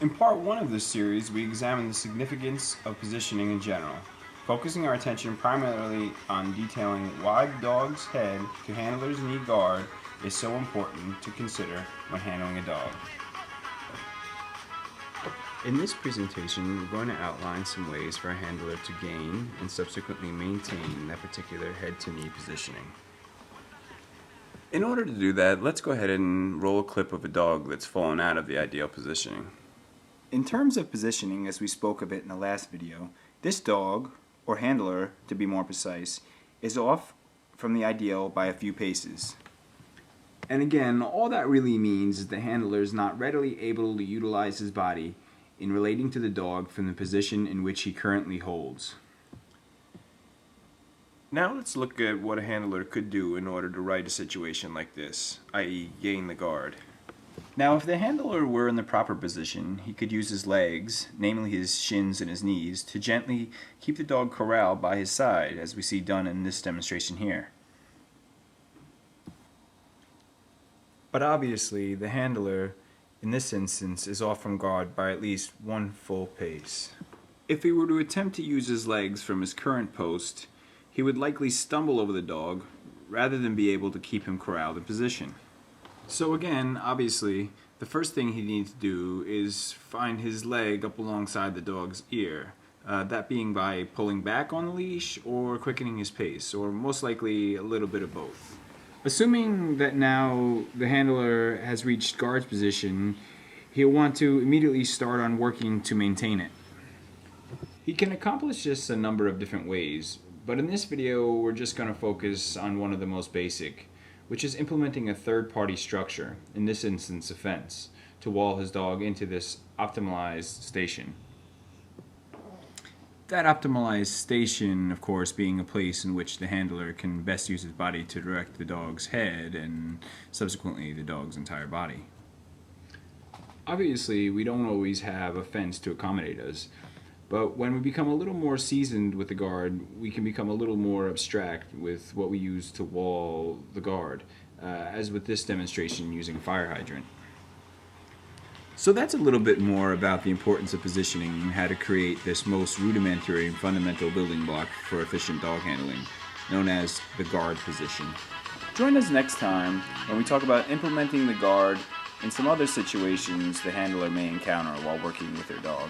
In part one of this series, we examine the significance of positioning in general, focusing our attention primarily on detailing why the dog's head to handler's knee guard is so important to consider when handling a dog. In this presentation, we're going to outline some ways for a handler to gain and subsequently maintain that particular head to knee positioning. In order to do that, let's go ahead and roll a clip of a dog that's fallen out of the ideal positioning. In terms of positioning, as we spoke of it in the last video, this dog, or handler to be more precise, is off from the ideal by a few paces. And again, all that really means is the handler is not readily able to utilize his body in relating to the dog from the position in which he currently holds. Now let's look at what a handler could do in order to right a situation like this, i.e. gain the guard. Now, if the handler were in the proper position, he could use his legs, namely his shins and his knees, to gently keep the dog corralled by his side, as we see done in this demonstration here. But obviously, the handler, in this instance, is off from guard by at least one full pace. If he were to attempt to use his legs from his current post, he would likely stumble over the dog, rather than be able to keep him corralled in position. So again, obviously, the first thing he needs to do is find his leg up alongside the dog's ear. That being by pulling back on the leash or quickening his pace, or most likely a little bit of both. Assuming that now the handler has reached guard's position, he'll want to immediately start on working to maintain it. He can accomplish this a number of different ways, but in this video we're just going to focus on one of the most basic, which is implementing a third-party structure, in this instance a fence, to wall his dog into this optimized station. That optimized station, of course, being a place in which the handler can best use his body to direct the dog's head and subsequently the dog's entire body. Obviously, we don't always have a fence to accommodate us, but when we become a little more seasoned with the guard, we can become a little more abstract with what we use to wall the guard, as with this demonstration using a fire hydrant. So that's a little bit more about the importance of positioning and how to create this most rudimentary and fundamental building block for efficient dog handling, known as the guard position. Join us next time when we talk about implementing the guard in some other situations the handler may encounter while working with their dog.